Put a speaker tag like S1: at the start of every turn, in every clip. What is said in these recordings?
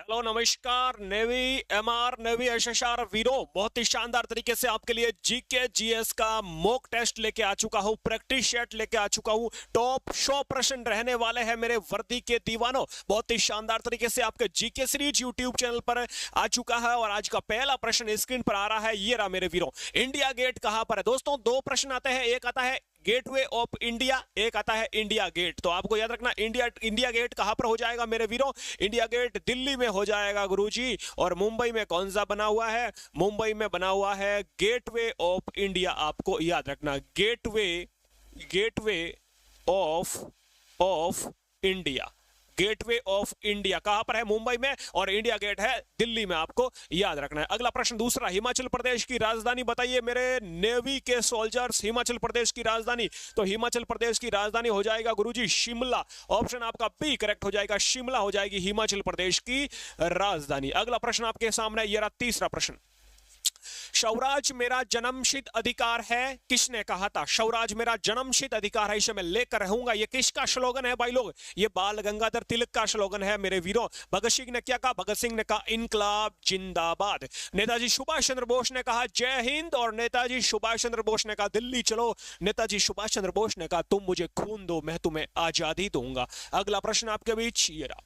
S1: Hello नमस्कार। Navy MR navy SSR वीरों, बहुत ही शानदार तरीके से आपके लिए जीके जीएस का मॉक टेस्ट लेके आ चुका हूं, प्रैक्टिस सेट लेके आ चुका हूं। टॉप 100 प्रश्न रहने वाले हैं मेरे वर्दी के दीवानों। बहुत ही शानदार तरीके से आपके जीके सीरीज यूट्यूब चैनल पर आ चुका है और आज का पहला प्रश्न स्क्रीन पर आ रहा है। ये रहा मेरे वीरों। इंडिया गेट कहां पर है दोस्तों? दो प्रश्न आते हैं, एक आता है गेटवे ऑफ इंडिया, एक आता है इंडिया गेट। तो आपको याद रखना इंडिया गेट कहां पर हो जाएगा मेरे वीरों? इंडिया गेट दिल्ली में हो जाएगा गुरुजी। और मुंबई में कौन सा बना हुआ है? मुंबई में बना हुआ है गेटवे ऑफ इंडिया। आपको याद रखना gateway of India. Gateway of India कहां पर है? मुंबई में। और इंडिया गेट है दिल्ली में, आपको याद रखना है। अगला प्रश्न दूसरा, हिमाचल प्रदेश की राजधानी बताइए मेरे नेवी के सोल्जर्स। हिमाचल प्रदेश की राजधानी, तो हिमाचल प्रदेश की राजधानी हो जाएगा गुरुजी शिमला। ऑप्शन आपका बी करेक्ट हो जाएगा, शिमला हो जाएगी हिमाचल प्रदेश की राजधानी। अगला प्रश्न आपके सामने, ये रहा तीसरा प्रश्न। स्वराज मेरा जन्मसिद्ध अधिकार है, किसने कहा था? स्वराज मेरा जन्मसिद्ध अधिकार है, इसे मैं लेकर रहूंगा। ये किसका स्लोगन है भाई लोग? ये बाल गंगाधर तिलक का स्लोगन है मेरे वीरों। भगत सिंह ने क्या कहा? भगत सिंह ने कहा इनकलाब जिंदाबाद। नेताजी सुभाष चंद्र बोस ने कहा जय हिंद, और नेताजी सुभाष चंद्र बोस ने कहा दिल्ली चलो। नेताजी सुभाष चंद्र बोस ने कहा तुम मुझे खून दो, मैं तुम्हें आजादी दूंगा। अगला प्रश्न आपके बीच ये रहा,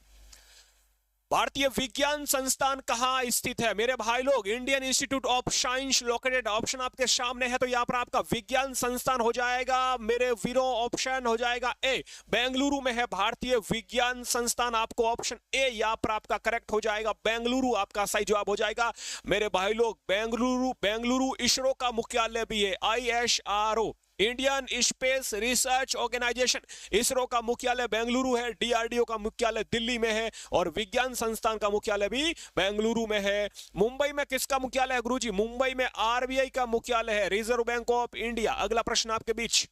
S1: भारतीय विज्ञान संस्थान कहां स्थित है मेरे भाई लोग? Indian institute of science located. Option आपके सामने है, तो यहां पर आपका विज्ञान संस्थान हो जाएगा मेरे वीरों। ऑप्शन हो जाएगा ए, बेंगलुरु में है भारतीय विज्ञान संस्थान। आपको ऑप्शन ए यहां पर आपका करेक्ट हो जाएगा, बेंगलुरु आपका सही जवाब हो जाएगा मेरे भाई लोग। बेंगलुरु इसरो का मुख्यालय भी है, ISRO Indian Space Research Organisation. ISRO का मुख्यालय बेंगलुरु है, DRDO का मुख्यालय दिल्ली में है, और विज्ञान संस्थान का मुख्यालय भी बेंगलुरु में है। मुंबई में किसका मुख्यालय है गुरुजी? मुंबई में RBI का मुख्यालय है, रिजर्व बैंक ऑफ इंडिया। अगला प्रश्न आपके बीच,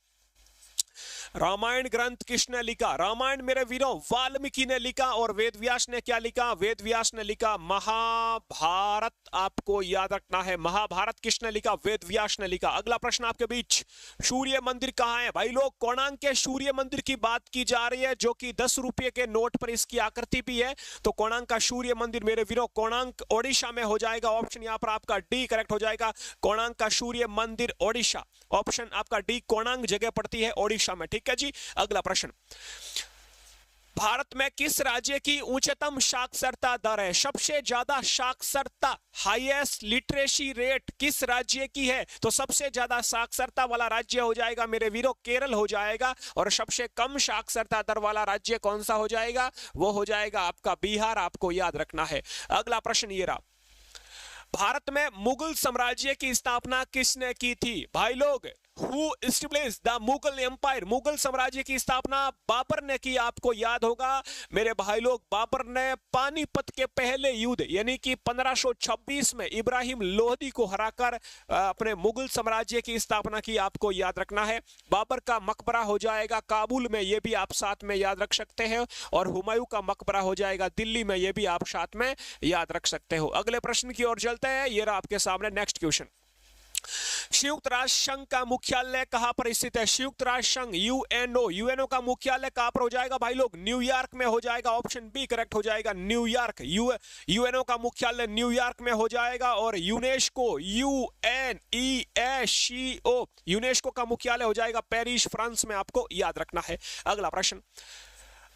S1: रामायण ग्रंथ किसने लिखा? रामायण मेरे वीरों वाल्मीकि ने लिखा। और वेद व्यास ने क्या लिखा? वेद व्यास ने लिखा महाभारत। आपको याद रखना है, महाभारत किसने लिखा? वेद व्यास ने लिखा। अगला प्रश्न आपके बीच, सूर्य मंदिर कहां है भाई लोग? कोणार्क के सूर्य मंदिर की बात की जा रही है, जो कि 10 रुपए के नोट पर इसकी आकृति भी है। तो कोणार्क का सूर्य मंदिर मेरे वीरों कोणार्क ओडिशा में हो जाएगा। ऑप्शन यहां पर आपका डी करेक्ट हो जाएगा, कोणार्क का सूर्य मंदिर ओडिशा। ऑप्शन आपका डी, कोणार्क जगह पड़ती है ओडिशा में। ठीक है जी। अगला प्रश्न, भारत में किस राज्य की उच्चतम साक्षरता दर है? सबसे ज्यादा साक्षरता, हाईएस्ट लिटरेसी रेट किस राज्य की है? तो सबसे ज्यादा साक्षरता वाला राज्य हो जाएगा मेरे वीरों केरल हो जाएगा। और सबसे कम साक्षरता दर वाला राज्य कौन सा हो जाएगा? वो हो जाएगा आपका बिहार। आपको याद रखना है। अगला प्रश्न ये रहा, भारत में मुगल साम्राज्य की स्थापना किसने की थी भाई लोग? Who established the Mughal empire? Mughal साम्राज्य की स्थापना बाबर ने की। आपको याद होगा मेरे भाई लोग, बाबर ने पानीपत के पहले युद्ध यानी कि 1526 में इब्राहिम लोदी को हराकर अपने मुगल साम्राज्य की स्थापना की। आपको याद रखना है। बाबर का मकबरा हो जाएगा काबुल में, ये भी आप साथ में याद रख सकते हैं। और हुमायूं का मकबरा हो जाएगा दिल्ली में, ये भी आप साथ में याद रख सकते हो। अगले प्रश्न की ओर चलते हैं। ये रहा आपके सामने नेक्स्ट क्वेश्चन, संयुक्त राष्ट्र संघ का मुख्यालय कहां पर स्थित है? संयुक्त राष्ट्र संघ यूएनओ का मुख्यालय कहां पर हो जाएगा भाई लोग? न्यूयॉर्क में हो जाएगा। ऑप्शन बी करेक्ट हो जाएगा, न्यूयॉर्क। यूएनओ का मुख्यालय न्यूयॉर्क में हो जाएगा। और यूनेस्को यूनेस्को का मुख्यालय हो जाएगा पेरिस फ्रांस में। आपको याद रखना है। अगला प्रश्न,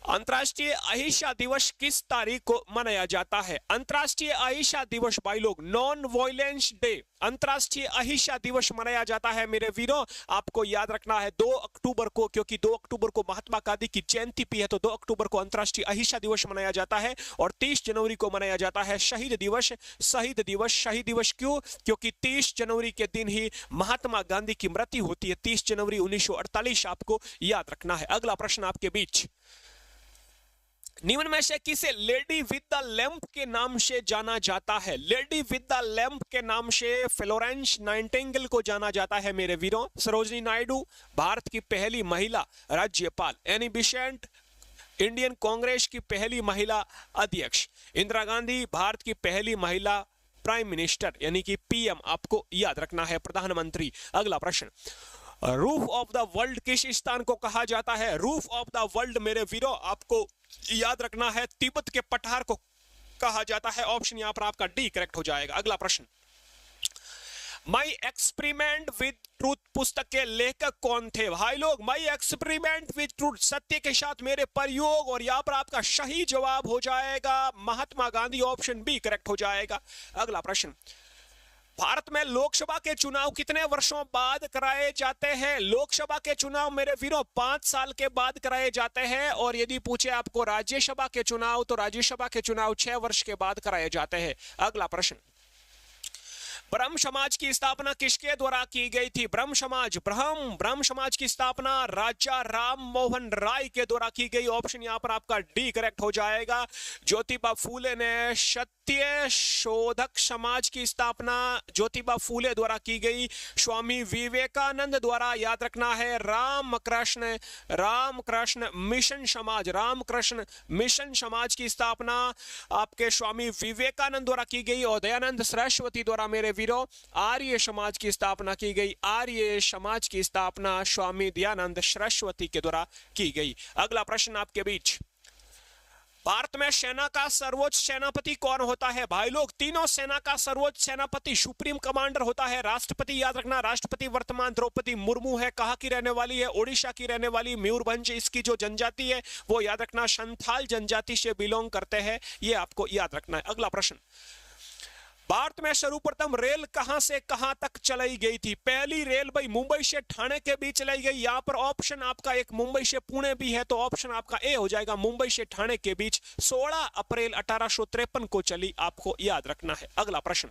S1: अंतर्राष्ट्रीय अहिंसा दिवस किस तारीख को मनाया जाता है? अंतर्राष्ट्रीय अहिंसा दिवस भाई लोग, नॉन वायलेंस डे, अंतर्राष्ट्रीय अहिंसा दिवस मनाया जाता है मेरे वीरों। आपको याद रखना है 2 अक्टूबर को, क्योंकि 2 अक्टूबर को महात्मा गांधी की जयंती भी है, तो 2 अक्टूबर को अंतर्राष्ट्रीय अहिंसा दिवस मनाया जाता है। और 30 जनवरी को मनाया जाता है शहीद दिवस। शहीद दिवस क्यों? क्योंकि 30 जनवरी के दिन ही महात्मा गांधी की मृत्यु होती है, 30 जनवरी 1948। आपको याद रखना है। अगला प्रश्न आपके बीच, निम्न में से किसे लेडी विद द लैंप के नाम से जाना जाता है? लेडी विद द लैंप के नाम से फ्लोरेंस नाइटिंगेल को जाना जाता है मेरे वीरों। सरोजिनी नायडू भारत की पहली महिला राज्यपाल, एनी बेसेंट इंडियन कांग्रेस की पहली महिला अध्यक्ष, इंदिरा गांधी भारत की पहली महिला प्राइम मिनिस्टर यानी कि PM। आपको याद रखना है, प्रधानमंत्री। अगला प्रश्न, रूफ ऑफ द वर्ल्ड किस स्थान को कहा जाता है? रूफ ऑफ द वर्ल्ड मेरे वीरों आपको याद रखना है तिब्बत के पठार को कहा जाता है? ऑप्शन यहां पर आपका डी करेक्ट हो जाएगा। अगला प्रश्न, माई एक्सपेरिमेंट विद ट्रूथ पुस्तक के लेखक कौन थे? भाई लोग, माई एक्सपेरिमेंट विद ट्रूथ, सत्य के साथ मेरे प्रयोग, और यहां पर आपका सही जवाब हो जाएगा Mahatma Gandhi, option B correct हो जाएगा। अगला प्रश्न, भारत में लोकसभा के चुनाव कितने वर्षों बाद कराए जाते हैं? लोकसभा के चुनाव मेरे वीरों 5 साल के बाद कराए जाते हैं, और यदि पूछे आपको राज्यसभा के चुनाव, तो राज्यसभा के चुनाव 6 वर्ष के बाद कराए जाते हैं। अगला प्रश्न, ब्रह्म समाज की स्थापना किसके द्वारा की गई थी? ब्रह्म समाज की स्थापना राजा राम मोहन राय के द्वारा की गई, ऑप्शन यहां पर आपका डी करेक्ट हो जाएगा। ज्योतिबा फूले ने सत्य शोधक समाज की स्थापना ज्योतिबा फूले द्वारा की गई। स्वामी विवेकानंद द्वारा, याद रखना है, रामकृष्ण मिशन समाज की स्थापना आपके स्वामी विवेकानंद द्वारा की गई, और दयानंद सरस्वती द्वारा मेरे वीरों आर्य समाज की स्थापना की गई। आर्य समाज की स्थापना स्वामी दयानंद सरस्वती के द्वारा की गई। अगला प्रश्न आपके बीच, भारत में सेना का सर्वोच्च सेनापति कौन होता है? भाई लोग, तीनों सेना का सर्वोच्च सेनापति सुप्रीम कमांडर होता है राष्ट्रपति, याद रखना, राष्ट्रपति वर्तमान द्रौपदी मुर्मू है। कहाँ की रहने वाली है? ओडिशा की रहने वाली, मयूरभंज इसकी जो जनजाति है वो, याद रखना, संथाल जनजाति से बिलोंग करते हैं, ये आपको याद रखना है। अगला प्रश्न, भारत में सर्वप्रथम रेल कहां से कहां तक चलाई गई थी? पहली रेल भाई मुंबई से ठाणे के बीच चलाई गई। यहां पर ऑप्शन आपका एक मुंबई से पुणे भी है, तो ऑप्शन आपका ए हो जाएगा, मुंबई से ठाणे के बीच 16 अप्रैल 1853 को चली, आपको याद रखना है। अगला प्रश्न,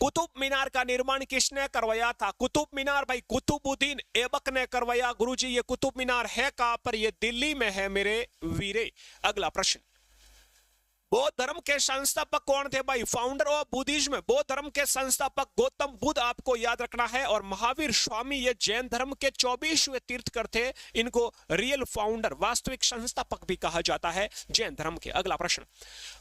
S1: कुतुब मीनार का निर्माण किसने करवाया था? कुतुब मीनार भाई कुतुबुद्दीन ऐबक ने करवाया। गुरुजी, ये कुतुब मीनार है कहां पर? ये दिल्ली में है मेरे वीरे। अगला प्रश्न, बौद्ध धर्म के संस्थापक कौन थे? भाई फाउंडर ऑफ बुद्धिज्म, बौद्ध धर्म के संस्थापक गौतम बुद्ध, आपको याद रखना है। और महावीर स्वामी, ये जैन धर्म के 24वें तीर्थकर थे, इनको रियल फाउंडर, वास्तविक संस्थापक भी कहा जाता है जैन धर्म के। अगला प्रश्न,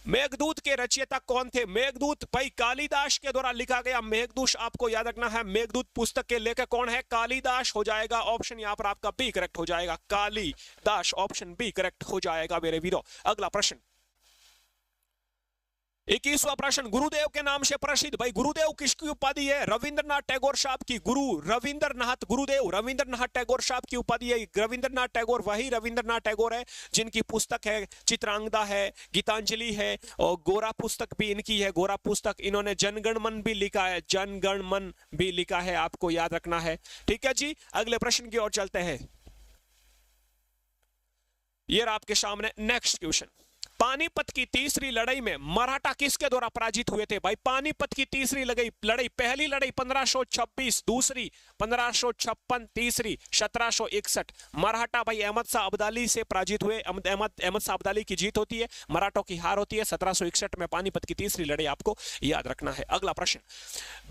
S1: मेघदूत के रचयिता कौन थे? मेघदूत भाई कालिदास के द्वारा लिखा गया मेघदूत, आपको याद रखना है। मेघदूत पुस्तक के लेखक कौन है? कालिदास हो जाएगा, ऑप्शन यहां पर आपका बी करेक्ट हो जाएगा। कालिदास, ऑप्शन बी करेक्ट हो जाएगा मेरे वीरों। अगला प्रश्न, 21वां प्रश्न, गुरुदेव के नाम से प्रसिद्ध, भाई गुरुदेव किसकी उपाधि है? रविंद्रनाथ टैगोर साहब की। गुरु रविंद्रनाथ, गुरुदेव रविंद्रनाथ टैगोर साहब की उपाधि है। रविंद्रनाथ टैगोर वही रविंद्रनाथ टैगोर है जिनकी पुस्तक है चित्रांगदा है, गीतांजलि है, और गोरा पुस्तक भी इनकी है। गोरा पुस्तक, इन्होंने जनगण मन भी लिखा है, जनगण मन भी लिखा है, आपको याद रखना है। ठीक है जी, अगले प्रश्न की ओर चलते हैं। ये आपके सामने नेक्स्ट क्वेश्चन, पानीपत की तीसरी लड़ाई में मराठा किसके द्वारा पराजित हुए थे? भाई पानीपत की तीसरी लड़ाई, पहली लड़ाई 1526, दूसरी 1556, तीसरी 1761। मराठा भाई अहमद शाह अब्दाली से पराजित हुए। अहमद शाह अब्दाली की जीत होती है, मराठों की हार होती है 1761 में। पानीपत की तीसरी लड़ाई आपको याद रखना है। अगला प्रश्न,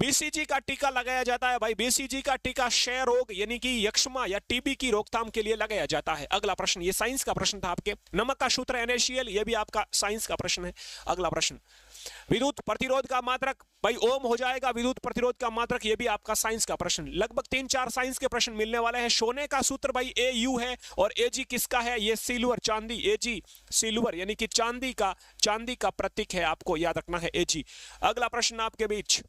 S1: बीसीजी का टीका लगाया जाता है। भाई बीसीजी का टीका क्षय रोग यानी कि यक्ष्मा या टीबी की रोकथाम के लिए लगाया जाता है। अगला प्रश्न, ये साइंस का प्रश्न था आपके। नमक का सूत्र NaCl, ये भी आपका साइंस का प्रश्न है। अगला प्रश्न, विद्युत प्रतिरोध का मात्रक, भाई ओम हो जाएगा विद्युत प्रतिरोध का मात्रक, ये भी आपका साइंस का प्रश्न। लगभग 3-4 साइंस के प्रश्न मिलने वाले हैं। सोने का सूत्र भाई AU है, और AG किसका है? ये सिल्वर, चांदी, AG सिल्वर यानी कि चांदी का प्रतीक है, आपको याद रखना है AG। अगला प्रश्न आपके बीच,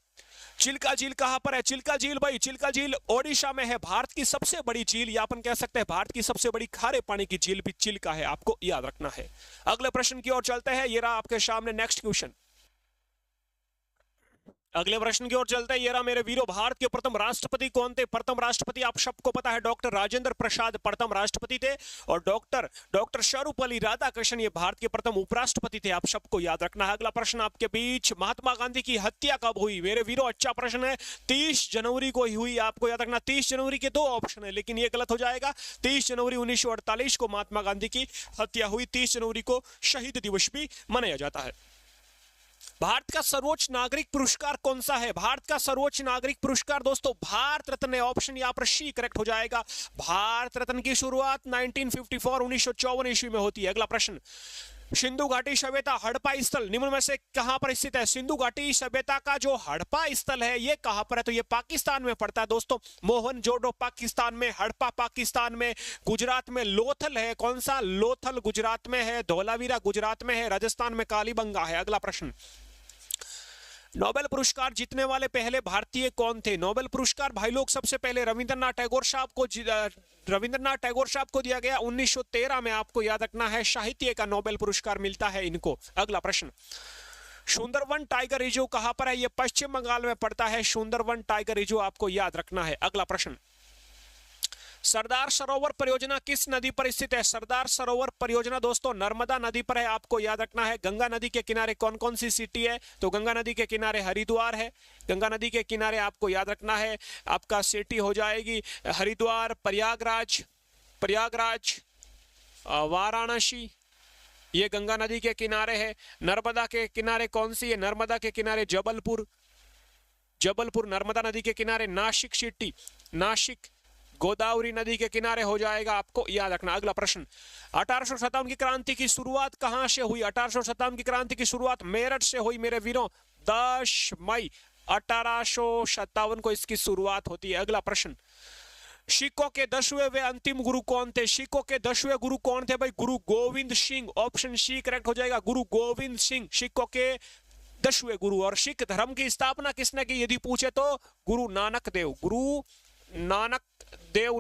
S1: चिल्का झील कहां पर है? चिल्का झील भाई, चिल्का झील ओडिशा में है। भारत की सबसे बड़ी झील, या अपन कह सकते हैं भारत की सबसे बड़ी खारे पानी की झील भी चिल्का है, आपको याद रखना है। अगले प्रश्न की ओर चलते हैं। ये रहा आपके सामने नेक्स्ट क्वेश्चन। अगले प्रश्न की ओर चलते हैं। ये रहा मेरे वीरों, भारत के प्रथम राष्ट्रपति कौन थे? प्रथम राष्ट्रपति आप सबको पता है, डॉक्टर राजेंद्र प्रसाद प्रथम राष्ट्रपति थे, और डॉक्टर सर्वपल्ली राधाकृष्णन ये भारत के प्रथम उपराष्ट्रपति थे, आप सबको याद रखना है। अगला प्रश्न आपके बीच, महात्मा गांधी की हत्या कब हुई? मेरे वीरों अच्छा प्रश्न है, 30 जनवरी को ही हुई, आपको याद रखना। 30 जनवरी के 2 ऑप्शन है, लेकिन ये गलत हो जाएगा। 30 जनवरी 1948 को महात्मा गांधी की हत्या हुई। 30 जनवरी को शहीद दिवस भी मनाया जाता है। भारत का सर्वोच्च नागरिक पुरस्कार कौन सा है? भारत का सर्वोच्च नागरिक पुरस्कार दोस्तों भारत रत्न है, ऑप्शन यहां पर सी करेक्ट हो जाएगा। भारत रत्न की शुरुआत 1954 1954 ईस्वी में होती है। अगला प्रश्न, सिंधु घाटी सभ्यता हड़प्पा स्थल निम्न में से कहां पर स्थित है? सिंधु घाटी सभ्यता का जो हड़प्पा स्थल है ये कहां पर है? तो ये पाकिस्तान में पड़ता है दोस्तों। मोहनजोदड़ो पाकिस्तान में, हड़प्पा पाकिस्तान में, गुजरात में लोथल है। कौन सा? लोथल गुजरात में है, धोलावीरा गुजरात में है, राजस्थान में कालीबंगा है। अगला प्रश्न, नोबेल पुरस्कार जीतने वाले पहले भारतीय कौन थे? नोबेल पुरस्कार भाई लोग सबसे पहले रविंद्रनाथ टैगोर साहब को दिया गया 1913 में। आपको याद रखना है, साहित्य का नोबेल पुरस्कार मिलता है इनको। अगला प्रश्न, सुंदरवन टाइगर रिजर्व कहां पर है? यह पश्चिम बंगाल में पड़ता है, सुंदरवन टाइगर रिजर्व आपको याद रखना है। अगला प्रश्न, सरदार सरोवर परियोजना किस नदी पर स्थित है? सरदार सरोवर परियोजना दोस्तों नर्मदा नदी पर है, आपको याद रखना है। गंगा नदी के किनारे कौन कौन सी सिटी है? तो गंगा नदी के किनारे हरिद्वार है, गंगा नदी के किनारे आपको याद रखना है आपका सिटी हो जाएगी हरिद्वार, प्रयागराज, वाराणसी, ये गंगा नदी के किनारे है। नर्मदा के किनारे कौन सी है? नर्मदा के किनारे जबलपुर नर्मदा नदी के किनारे नासिक सिटी, नासिक गोदावरी नदी के किनारे हो जाएगा, आपको याद रखना। अगला प्रश्न, 1857 की क्रांति की शुरुआत कहां से हुई? 1857 की क्रांति की शुरुआत मेरठ से हुई मेरे वीरों, 10 मई 1857 को इसकी शुरुआत होती है। अगला प्रश्न, सिखों के 10वें वे अंतिम गुरु कौन थे? सिखों के 10वें गुरु कौन थे भाई? Guru Gobind Singh, option C correct हो जाएगा, गुरु गोविंद सिंह सिखों के 10वें गुरु। और सिख धर्म की स्थापना किसने की यदि पूछे तो गुरु नानक देव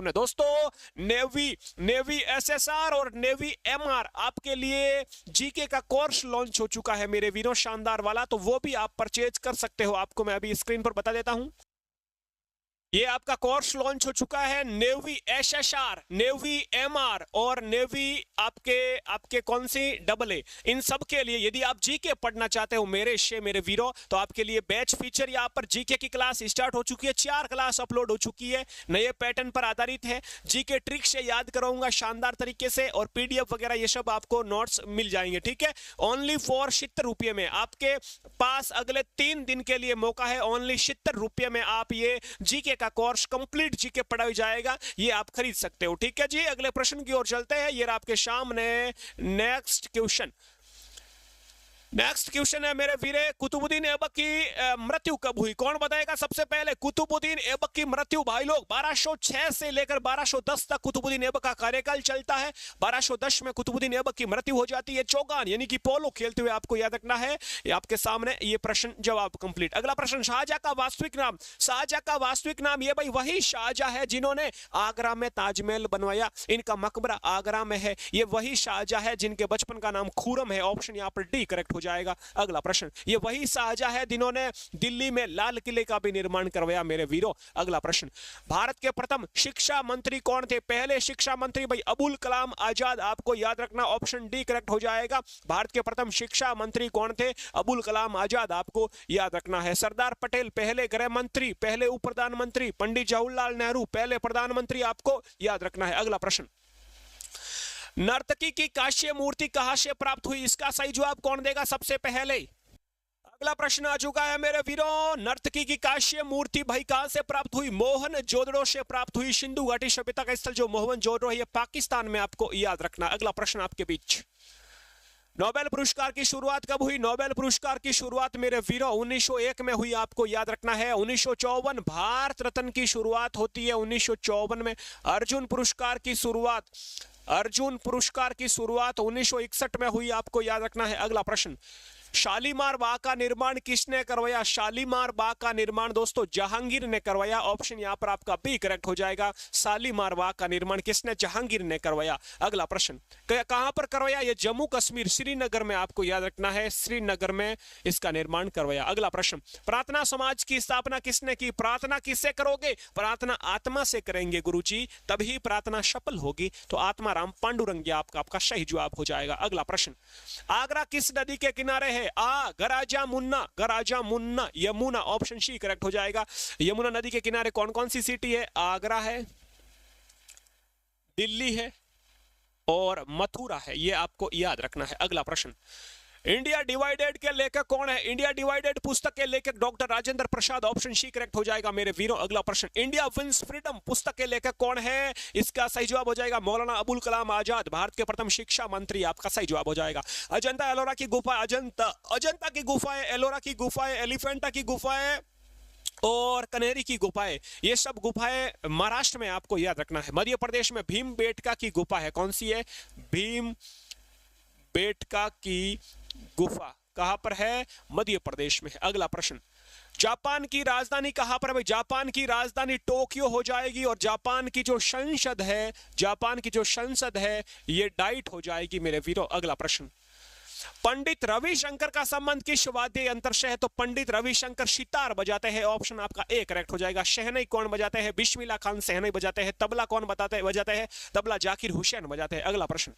S1: ने। दोस्तों नेवी एसएसआर और नेवी एमआर आपके लिए जीके का कोर्स लॉन्च हो चुका है मेरे वीरों, शानदार वाला, तो वो भी आप परचेज कर सकते हो। आपको मैं अभी स्क्रीन पर बता देता हूं, ये आपका कोर्स लॉन्च हो चुका है। नेवी एसएसआर, नेवी एमआर और नेवी आपके कौन सी AA, इन सब के लिए यदि आप जीके पढ़ना चाहते हो मेरे वीरों, तो आपके लिए बैच फीचर यहाँ पर जीके की क्लास स्टार्ट हो चुकी है। 4 क्लास अपलोड हो चुकी है, नए पैटर्न पर आधारित है। जीके ट्रिक से याद कराऊंगा शानदार तरीके से, और पीडीएफ वगैरह ये सब आपको नोट्स मिल जाएंगे, ठीक है। ओनली फॉर 70 रुपये में आपके पास अगले 3 दिन के लिए मौका है। ओनली 70 रुपये में आप ये जीके का कोर्स कंप्लीट जीके पढ़ाई जाएगा, ये आप खरीद सकते हो, ठीक है जी। अगले प्रश्न की ओर चलते हैं। ये आपके सामने नेक्स्ट क्वेश्चन है मेरे वीरे, कुतुबुद्दीन ऐबक की मृत्यु कब हुई? कौन बताएगा सबसे पहले? कुतुबुद्दीन ऐबक की मृत्यु भाई लोग 1206 से लेकर 1210 तक कुतुबुद्दीन ऐबक का कार्यकाल चलता है। 1210 में कुतुबुद्दीन ऐबक की मृत्यु हो जाती है। चौगान यानी कि पोलो खेलते हुए, आपको याद रखना है। ये आपके सामने ये प्रश्न जवाब कंप्लीट। अगला प्रश्न, शाहजहां का वास्तविक नाम? शाहजहां का वास्तविक नाम ये भाई वही शाहजहां है जिन्होंने आगरा में ताजमहल बनवाया, इनका मकबरा आगरा में है। ये वही शाहजहां है जिनके बचपन का नाम खुरम है, ऑप्शन यहाँ पर डी करेक्ट हो जाएगा। अगला प्रश्न, ये वही शाहजहां है जिन्होंने दिल्ली में लाल किले का भी निर्माण करवाया मेरे वीरों। अगला प्रश्न, भारत के प्रथम शिक्षा मंत्री कौन थे? पहले शिक्षा मंत्री भाई अबुल कलाम आजाद, आपको याद रखना, ऑप्शन डी करेक्ट हो जाएगा। भारत के प्रथम शिक्षा मंत्री कौन थे? अबुल कलाम आजाद, आपको याद रखना है। सरदार पटेल पहले गृह मंत्री, पहले उप प्रधानमंत्री। पंडित जवाहरलाल नेहरू पहले प्रधानमंत्री, आपको याद रखना है। अगला प्रश्न, नर्तकी की कांस्य मूर्ति कहां से प्राप्त हुई? इसका सही जवाब कौन देगा सबसे पहले? अगला प्रश्न आ चुका है मेरे वीरों, नर्तकी की कांस्य मूर्ति भाई कहां से प्राप्त हुई? मोहनजोदड़ो से प्राप्त हुई। सिंधु घाटी सभ्यता का स्थल जो मोहनजोदड़ो है, ये पाकिस्तान में, आपको याद रखना। अगला प्रश्न आपके बीच, नोबेल पुरस्कार की शुरुआत कब हुई? नोबेल पुरस्कार की शुरुआत मेरे वीरों 1901 में हुई, आपको याद रखना है। 1954 भारत रत्न की शुरुआत होती है 1954 में। अर्जुन पुरस्कार की शुरुआत 1961 में हुई, आपको याद रखना है। अगला प्रश्न, शालीमार बाग का निर्माण किसने करवाया? शालीमार बाग का निर्माण दोस्तों जहांगीर ने करवाया, ऑप्शन यहां पर आपका बी करेक्ट हो जाएगा। शालीमार बाग का निर्माण किसने? जहांगीर ने करवाया। अगला प्रश्न, कहां पर करवाया? ये जम्मू कश्मीर, श्रीनगर में, आपको याद रखना है, श्रीनगर में इसका निर्माण करवाया। अगला प्रश्न, प्रार्थना समाज की स्थापना किसने की? प्रार्थना किससे करोगे? प्रार्थना आत्मा से करेंगे गुरुजी, तभी प्रार्थना सफल होगी। तो आत्मा राम पांडुरंगिया आपका सही जवाब हो जाएगा। अगला प्रश्न, आगरा किस नदी के किनारे है? गराजा मुन्ना, यमुना, ऑप्शन सी करेक्ट हो जाएगा। यमुना नदी के किनारे कौन कौन सी सिटी है? आगरा है, दिल्ली है और मथुरा है, ये आपको याद रखना है। अगला प्रश्न, इंडिया डिवाइडेड के लेखक कौन है? इंडिया डिवाइडेड पुस्तक के लेखक doctor Rajendra Prasad, option C correct हो जाएगा मेरे वीरों। अगला प्रश्न, इंडिया विंस फ्रीडम पुस्तक के लेखक कौन है? इसका सही जवाब हो जाएगा मौलाना अबुल कलाम आजाद, भारत के प्रथम शिक्षा मंत्री, आपका सही जवाब हो जाएगा। अजंता एलोरा की गुफा, अजंता की गुफाएं, एलोरा की गुफाएं, एलिफेंटा की गुफाएं और कनेरी की गुफाएं, ये सब गुफाएं महाराष्ट्र में आपको याद रखना है। मध्य प्रदेश में भीम बेटका की गुफा है, कौन सी है? भीम बेटका की गुफा कहां पर है? मध्य प्रदेश में है। अगला प्रश्न, जापान की राजधानी कहां पर है? जापान की राजधानी टोक्यो हो जाएगी और जापान की जो संसद है, जापान की जो संसद है ये डाइट हो जाएगी मेरे वीरों। अगला प्रश्न, पंडित रविशंकर का संबंध किस वाद्य यंत्र से है? तो पंडित रविशंकर सितार बजाते हैं, ऑप्शन आपका ए करेक्ट हो जाएगा। शहनाई कौन बजाते हैं? बिस्मिल्लाह खान शहनाई बजाते हैं। तबला कौन बजाते हैं? तबला जाकिर हुसैन बजाते हैं। अगला प्रश्न,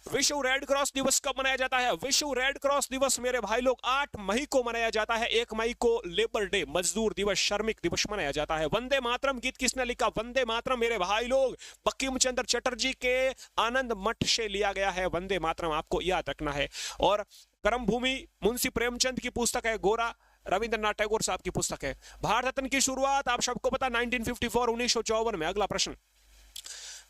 S1: विश्व रेड क्रॉस दिवस कब मनाया जाता है? विश्व रेड क्रॉस दिवस मेरे भाई लोग 8 मई को मनाया जाता है। 1 मई को लेबर डे, मजदूर दिवस, श्रमिक दिवस मनाया जाता है। वंदे मातरम गीत किसने लिखा? वंदे मातरम मेरे भाई लोग बंकिम चंद्र चटर्जी के आनंद मठ से लिया गया है। वंदे मातरम आपको याद रखना है। और कर्म भूमि मुंशी प्रेमचंद की पुस्तक है। गोरा रविंद्रनाथ टैगोर साहब की पुस्तक है। भारत रत्न की शुरुआत आप सबको पता 1954 1954 में। अगला प्रश्न,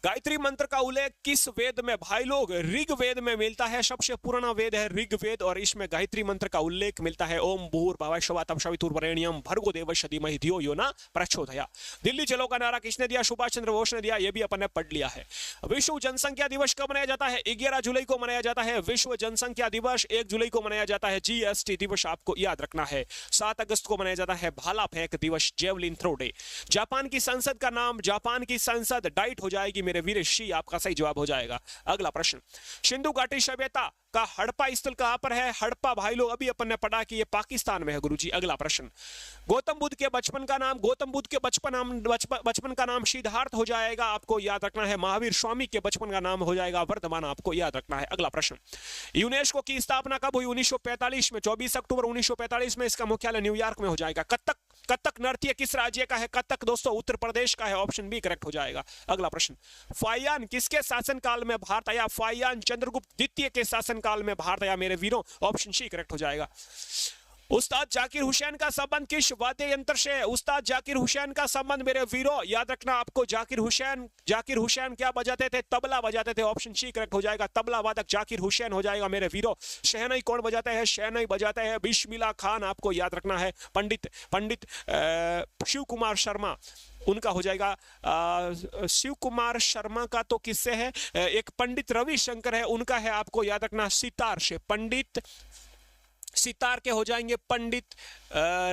S1: गायत्री मंत्र का उल्लेख किस वेद में भाई लोग? ऋग्वेद में मिलता है। सबसे पुराना वेद है ऋग्वेद और इसमें गायत्री मंत्र का उल्लेख मिलता है। ओम भूर्भुवः स्वः तत्सवितुर्वरेण्यं भर्गो देवस्य धीमहि धियो यो न प्रचोदयात्। दिल्ली चलो का नारा किसने दिया? सुभाष चंद्र बोस ने दिया। यह भी अपन ने पढ़ लिया है। विश्व जनसंख्या दिवस कब मनाया जाता है? 11 जुलाई को मनाया जाता है विश्व जनसंख्या दिवस। 1 जुलाई को मनाया जाता है जीएसटी दिवस, आपको याद रखना है। 7 अगस्त को मनाया जाता है भाला फेंक दिवस, जेवलिन थ्रो डे। जापान की संसद का नाम? जापान की संसद डाइट हो जाएगी मेरे वीर, शी आपका सही जवाब हो जाएगा। अगला प्रश्न, सिंधु घाटी सभ्यता का हड़प्पा स्थल कहां पर है? हड़प्पा भाई लोग अभी अपन ने पढ़ा कि ये पाकिस्तान में है गुरुजी। अगला प्रश्न, गौतम बुद्ध के बचपन का नाम? गौतम बुद्ध के बचपन का नाम सिद्धार्थ हो जाएगा, आपको याद रखना है। महावीर स्वामी के बचपन का नाम हो जाएगा वर्धमान, आपको याद रखना है। अगला प्रश्न, यूनेस्को की स्थापना कब हुई? 1945 में, 24 अक्टूबर 1945 में। इसका मुख्यालय न्यूयॉर्क में हो जाएगा। कथक नृत्य किस राज्य का है? कथक दोस्तों उत्तर प्रदेश का है, ऑप्शन बी करेक्ट हो जाएगा। अगला प्रश्न, फाइयान किसके शासनकाल में भारत आया? फाइयान चंद्रगुप्त द्वितीय के शासनकाल में भारत आया मेरे वीरों, ऑप्शन सी करेक्ट हो जाएगा। उस्ताद जाकिर हुसैन का संबंध किस वाद्य यंत्र से है? उस्ताद जाकिर हुसैन का संबंध मेरे वीरों याद रखना आपको, जाकिर हुसैन क्या बजाते थे? तबला बजाते थे, ऑप्शन सी करेक्ट हो जाएगा। तबला वादक जाकिर हुसैन हो जाएगा मेरे वीरों। शहनाई कौन बजाते हैं? शहनाई बजाते हैं बिस्मिल्लाह खान, आपको याद रखना है। पंडित शिव कुमार शर्मा उनका हो जाएगा। शिव कुमार शर्मा का तो किससे है? एक पंडित रविशंकर है, उनका है, आपको याद रखना सितार से। पंडित सितार के हो जाएंगे पंडित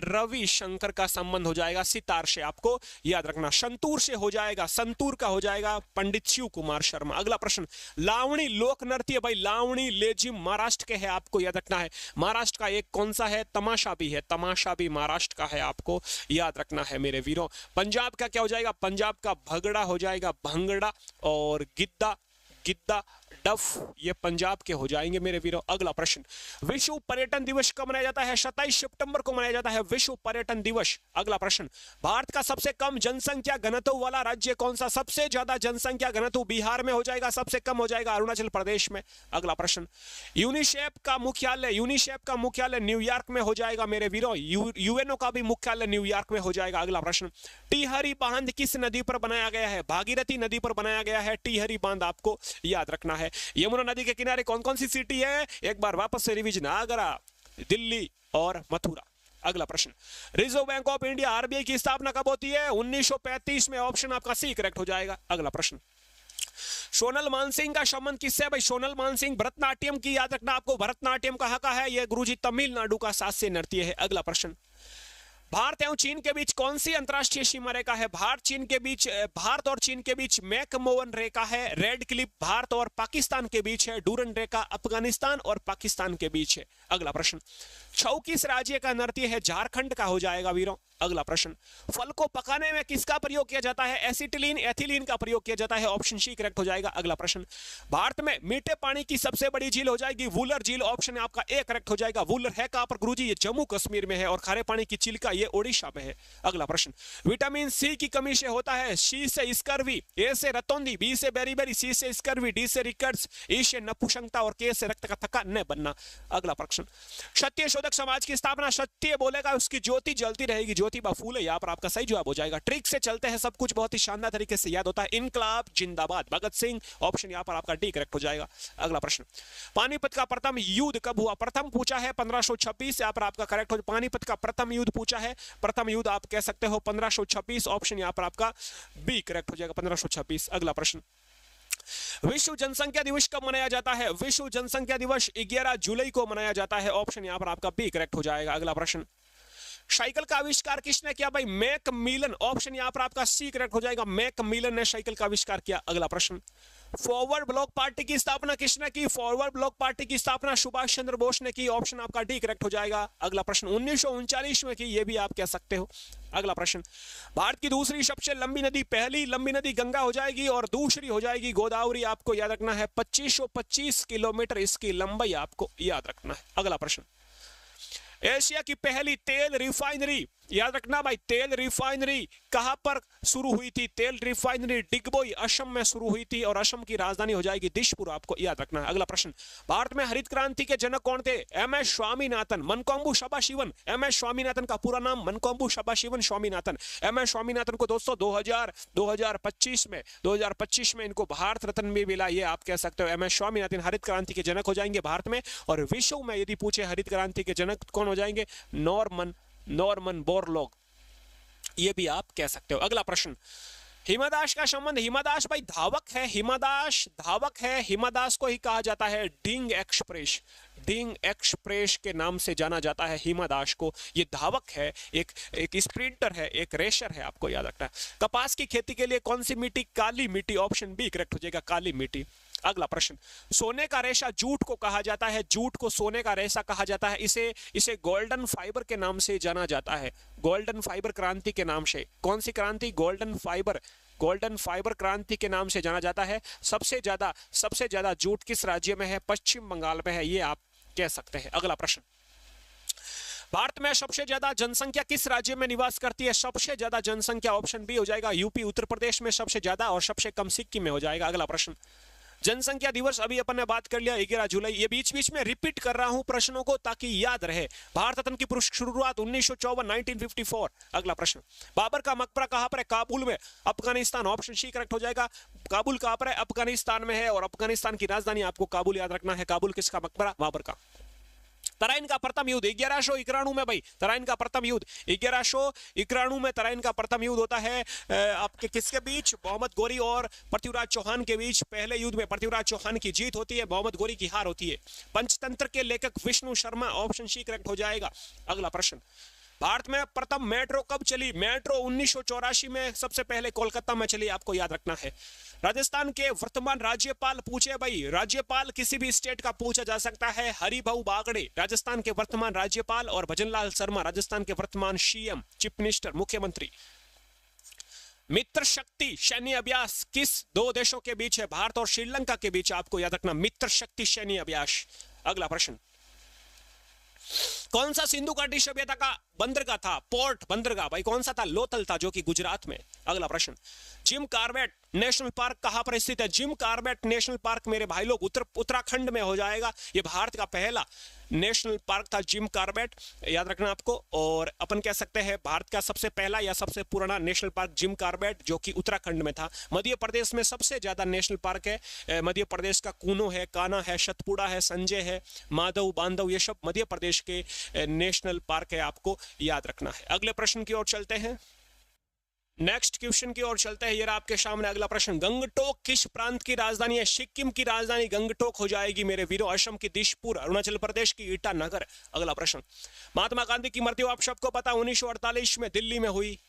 S1: रविशंकर का संबंध हो जाएगा सितार से, आपको याद रखना। संतूर से हो जाएगा, संतूर का हो जाएगा पंडित शिव कुमार शर्मा। अगला प्रश्न, लावणी लोक नृत्य भाई, लावणी लेजिम महाराष्ट्र के है, आपको याद रखना है। महाराष्ट्र का एक कौन सा है? तमाशा भी है, तमाशा भी महाराष्ट्र का है, आपको याद रखना है मेरे वीरों। पंजाब का क्या हो जाएगा? पंजाब का भगड़ा हो जाएगा, भंगड़ा। और गिद्दा डफ ये पंजाब के हो जाएंगे मेरे वीरों। अगला प्रश्न, विश्व पर्यटन दिवस कब मनाया जाता है? 27 सितंबर को मनाया जाता है विश्व पर्यटन दिवस। अगला प्रश्न, भारत का सबसे कम जनसंख्या घनत्व वाला राज्य कौन सा? सबसे ज्यादा जनसंख्या घनत्व बिहार में हो जाएगा, सबसे कम हो जाएगा अरुणाचल प्रदेश में। अगला प्रश्न, यूनिसेफ का मुख्यालय न्यूयॉर्क में हो जाएगा मेरे वीरों। यूएनओ का भी मुख्यालय न्यूयॉर्क में हो जाएगा। अगला प्रश्न, टिहरी बांध किस नदी पर बनाया गया है? भागीरथी नदी पर बनाया गया है टिहरी बांध, आपको याद रखना है। यमुना नदी के किनारे कौन कौन सी सिटी है? एक बार वापस से रिवीजन, आगरा, दिल्ली और मथुरा। अगला प्रश्न, reserve bank of India RBI की स्थापना कब होती है? 1935 में, ऑप्शन आपका सी करेक्ट हो जाएगा। अगला प्रश्न, सोनल मानसिंह का संबंध किससे है भाई? सोनल मानसिंह भरतनाट्यम की याद रखना आपको, भरतनाट्यम कहां का है? यह गुरुजी तमिलनाडु का शास्त्रीय नृत्य है। अगला प्रश्न, भारत एवं चीन के बीच कौन सी अंतरराष्ट्रीय सीमा रेखा है? भारत और चीन के बीच मैकमोहन रेखा है। रेड क्लिफ भारत और पाकिस्तान के बीच है। डूरन रेखा अफगानिस्तान और पाकिस्तान के बीच है। अगला प्रश्न, छऊ किस राज्य का नृत्य है? झारखंड का हो जाएगा वीरों। अगला प्रश्न, फल को पकाने में किसका प्रयोग किया जाता है? एसिटिलीन, एथिलीन का प्रयोग किया जाता है। ऑप्शन सी करेक्ट हो जाएगा। अगला प्रश्न, भारत में मीठे पानी की सबसे बड़ी झील हो जाएगी वूलर झील। ऑप्शन आपका ए करेक्ट हो जाएगा। वूलर है कहां पर गुरुजी? ये जम्मू कश्मीर में है। और खारे पानी की चिल्का ये ओडिशा में है। अगला प्रश्न, विटामिन सी की कमी से होता है? सी से स्कर्वी, ए से रतौंधी, बी से बेरीबेरी, सी से स्कर्वी, डी से रिकट्स, ई से नपुंसकता और के से रक्त का थक्का न बनना। अगला प्रश्न, सत्य शोधक समाज की स्थापना सत्य बोलेगा उसकी ज्योति जलती रहेगी। ज्योतिबा फूले यहाँ पर आपका सही जवाब हो जाएगा। ट्रिक से चलते हैं सब कुछ बहुत ही शानदार तरीके से याद होता है। इनकलाब जिंदाबाद, भगत सिंह। ऑप्शन यहाँ पर आपका डी करेक्ट हो जाएगा। अगला प्रश्न, पानीपत का प्रथम युद्ध कब हुआ? प्रथम पूछा है 1526। यहाँ पर आपका करेक्ट हो, पानीपत का प्रथम युद्ध पूछा है। प्रथम युद्ध आप कह सकते हो 1526। ऑप्शन यहाँ पर आपका बी करेक्ट हो जाएगा, 1526। अगला प्रश्न, विश्व जनसंख्या दिवस कब मनाया जाता है? विश्व जनसंख्या दिवस 11 जुलाई को मनाया जाता है। ऑप्शन यहां पर आपका बी करेक्ट हो जाएगा। अगला प्रश्न, साइकिल का आविष्कार किसने किया भाई? मैकमिलन। ऑप्शन यहां पर आपका सी करेक्ट हो जाएगा। मैकमिलन ने साइकिल का आविष्कार किया। अगला प्रश्न, फॉरवर्ड ब्लॉक पार्टी की स्थापना किसने की? फॉरवर्ड ब्लॉक पार्टी की स्थापना सुभाष चंद्र बोस ने की। ऑप्शन आपका डी करेक्ट हो जाएगा। अगला प्रश्न, 1939 में की, ये भी आप कह सकते हो। अगला प्रश्न, भारत की दूसरी सबसे लंबी नदी, पहली लंबी नदी गंगा हो जाएगी और दूसरी हो जाएगी गोदावरी। आपको याद रखना है 2525 किलोमीटर इसकी लंबाई आपको याद रखना है। अगला प्रश्न, एशिया की पहली तेल रिफाइनरी, याद रखना भाई, तेल रिफाइनरी कहां पर शुरू हुई थी? तेल रिफाइनरी डिगबोई असम में शुरू हुई थी और असम की राजधानी हो जाएगी दिशपुर। आपको याद रखना है। अगला प्रश्न, भारत में हरित क्रांति के जनक कौन थे? M S Swaminathan, Mankombu Sadasivan. M S Swaminathan का पूरा नाम मनकोम्बु सदाशिवन स्वामीनाथन। एम एस स्वामीनाथन को दोस्तों 2025 में इनको भारत रत्न भी मिला। ये आप कह सकते हो। एम एस स्वामीनाथन हरित क्रांति के जनक हो जाएंगे भारत में। और विश्व में यदि पूछे हरित क्रांति के जनक कौन हो जाएंगे? नॉर्मन बोरलॉग, ये भी आप कह सकते हो। अगला प्रश्न, हिमादास का संबंध, हिमादास भाई धावक है, हिमादास धावक है। हिमादास को ही कहा जाता है डिंग एक्सप्रेस, डिंग एक्सप्रेस के नाम से जाना जाता है हिमादास को। ये धावक है, एक स्प्रिंटर है, एक रेसर है। आपको याद रखना है। कपास की खेती के लिए कौन सी मिट्टी? काली मिट्टी। ऑप्शन बी करेक्ट हो जाएगा, काली मिट्टी। अगला प्रश्न, सोने का रेशा जूट को कहा जाता है। जूट को सोने का रेशा कहा जाता है। इसे गोल्डन फाइबर के नाम से जाना जाता है। गोल्डन फाइबर क्रांति के नाम से। कौन सी क्रांति? गोल्डन फाइबर क्रांति के नाम से जाना जाता है। सबसे ज्यादा जूट किस राज्य में है? पश्चिम बंगाल में है। ये आप कह सकते हैं। अगला प्रश्न, भारत में सबसे ज्यादा जनसंख्या किस राज्य में निवास करती है? सबसे ज्यादा जनसंख्या ऑप्शन बी हो जाएगा, यूपी उत्तर प्रदेश में सबसे ज्यादा और सबसे कम सिक्किम में हो जाएगा। अगला प्रश्न, जनसंख्या दिवस अभी अपन ने बात कर लिया 11 जुलाई। ये बीच बीच में रिपीट कर रहा हूं प्रश्नों को ताकि याद रहे। भारत रत्न की शुरुआत 1954। अगला प्रश्न, बाबर का मकबरा कहां पर है? काबुल में, अफगानिस्तान। ऑप्शन सी करेक्ट हो जाएगा। काबुल कहां पर है? अफगानिस्तान में है। और अफगानिस्तान की राजधानी आपको काबुल याद रखना है। काबुल किसका मकबरा? बाबर का। तराइन का प्रथम युद्ध 1191 में भाई, तराइन का प्रथम युद्ध 1191 में तराइन का प्रथम युद्ध होता है आपके किसके बीच? मोहम्मद गोरी और पृथ्वीराज चौहान के बीच। पहले युद्ध में पृथ्वीराज चौहान की जीत होती है, मोहम्मद गोरी की हार होती है। पंचतंत्र के लेखक Vishnu Sharma. Option C correct हो जाएगा। अगला प्रश्न, भारत में प्रथम मेट्रो कब चली? मेट्रो 1984 में सबसे पहले कोलकाता में चली। आपको याद रखना है। राजस्थान के वर्तमान राज्यपाल पूछे भाई, राज्यपाल किसी भी स्टेट का पूछा जा सकता है। हरिभाऊ बागड़े राजस्थान के वर्तमान राज्यपाल और भजनलाल शर्मा राजस्थान के वर्तमान सीएम, चीफ मिनिस्टर, मुख्यमंत्री। मित्र शक्ति सैन्य अभ्यास किस दो देशों के बीच है? भारत और श्रीलंका के बीच। आपको याद रखना, मित्र शक्ति सैन्य अभ्यास। अगला प्रश्न, कौन सा सिंधु घाटी सभ्यता का बंदरगाह था? पोर्ट बंदरगाह भाई कौन सा था? लोथल था, जो कि गुजरात में। अगला प्रश्न, जिम कॉर्बेट नेशनल पार्क कहां पर स्थित है? जिम कॉर्बेट नेशनल पार्क मेरे भाई लोग उत्तराखंड में हो जाएगा। ये भारत का पहला नेशनल पार्क था जिम कॉर्बेट, याद रखना आपको। और अपन कह सकते हैं भारत का सबसे पहला या सबसे पुराना नेशनल पार्क जिम कॉर्बेट, जो कि उत्तराखंड में था। मध्य प्रदेश में सबसे ज्यादा नेशनल पार्क है। मध्य प्रदेश का कूनो है, कान्हा है, सतपुड़ा है, संजय है, माधव, बांधव, ये सब मध्य प्रदेश के नेशनल पार्क है। आपको याद रखना है। अगले प्रश्न की ओर चलते हैं, नेक्स्ट क्वेश्चन की ओर चलते हैं। ये आपके सामने अगला प्रश्न, गंगटोक किस प्रांत की राजधानी है? सिक्किम की राजधानी गंगटोक हो जाएगी मेरे वीरों। असम की दिशपुर, अरुणाचल प्रदेश की ईटानगर। अगला प्रश्न, महात्मा गांधी की मृत्यु आप सबको पता 1948 में दिल्ली में हुई।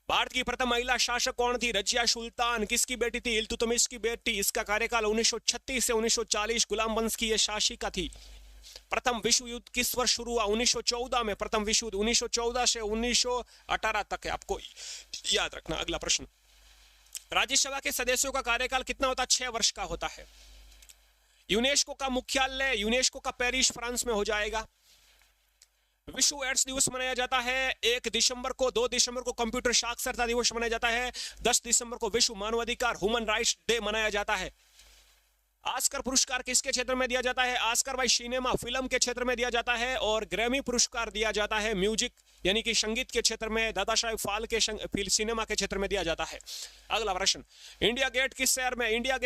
S1: भारत की प्रथम महिला शासक कौन थी? रजिया सुल्तान। किसकी बेटी थी? इल्तुतमिश की बेटी। इसका कार्यकाल 1936 से 1940। गुलाम वंश की यह शासिका थी। प्रथम विश्व युद्ध किस वर्ष शुरू हुआ? 1914 में प्रथम विश्व युद्ध 1914 से 1918 तक है, आपको याद रखना। अगला प्रश्न, राज्यसभा के सदस्यों का कार्यकाल कितना होता है? 6 वर्ष का होता है। यूनेस्को का मुख्यालय यूनेस्को का पेरिस फ्रांस में हो जाएगा। विश्व एड्स दिवस मनाया जाता है 1 दिसंबर को। 2 दिसंबर को कंप्यूटर साक्षरता दिवस मनाया जाता है। 10 दिसंबर को विश्व मानवाधिकार ह्यूमन राइट्स डे मनाया जाता है। ऑस्कर पुरस्कार किसके क्षेत्र में दिया जाता है? ऑस्कर भाई सिनेमा फिल्म के क्षेत्र में दिया जाता है। और ग्रैमी पुरस्कार दिया जाता है म्यूजिक यानी कि संगीत के क्षेत्र में, दादा साहेब फाल्के के सिनेमा के क्षेत्र में दिया जाता है। अगला प्रश्न, इंडिया गेट किस शहर में? इंडिया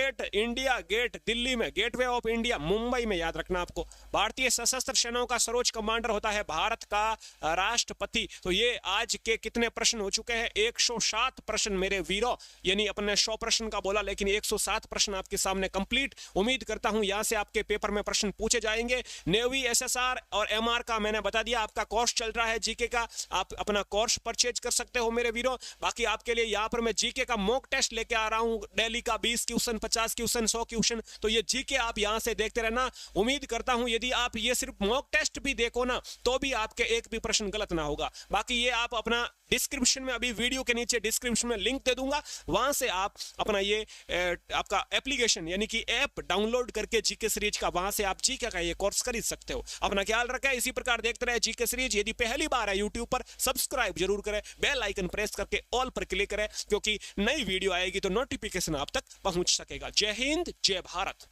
S1: गेट दिल्ली में। गेटवे ऑफ इंडिया मुंबई में, याद रखना आपको। भारतीय सशस्त्र सेनाओं का सर्वोच्च कमांडर होता है भारत का राष्ट्रपति। तो ये आज के कितने प्रश्न हो चुके हैं? 107 प्रश्न मेरे वीरों, यानी अपने 100 प्रश्न का बोला लेकिन 107 प्रश्न आपके सामने कंप्लीट। उम्मीद करता हूं यहां से आपके पेपर में प्रश्न पूछे जाएंगे। नेवी, एसएसआर और एमआर का मैंने बता दिया। आपका कोर्स चल रहा है जीके का, आप अपना कोर्स परचेज कर सकते हो मेरे वीरों। बाकी आपके लिए यहां पर मैं जीके का मॉक टेस्ट लेके आ रहा हूं, डेली का 20 क्वेश्चन, 50 क्वेश्चन, 100 क्वेश्चन। तो ये जीके आप यहां से देखते रहना। उम्मीद करता हूं यदि आप ये सिर्फ मॉक टेस्ट भी देखो ना तो भी आपके एक भी प्रश्न गलत ना होगा। बाकी ये आप अपना डिस्क्रिप्शन में, अभी वीडियो के नीचे डिस्क्रिप्शन में लिंक दे दूंगा, वहां से आप अपना ये आपका एप्लीकेशन यानी कि ऐप डाउनलोड करके जीके सीरीज का, वहां से आप जीके का ये कोर्स खरीद सकते हो। अपना ख्याल रखें, इसी प्रकार देखते रहे जीके सीरीज। यदि पहली बार है यूट्यूब पर, सब्सक्राइब जरूर करें, बेल आइकन प्रेस करके ऑल पर क्लिक करें, क्योंकि नई वीडियो आएगी तो नोटिफिकेशन आप तक पहुंच सकेगा। जय हिंद, जय भारत।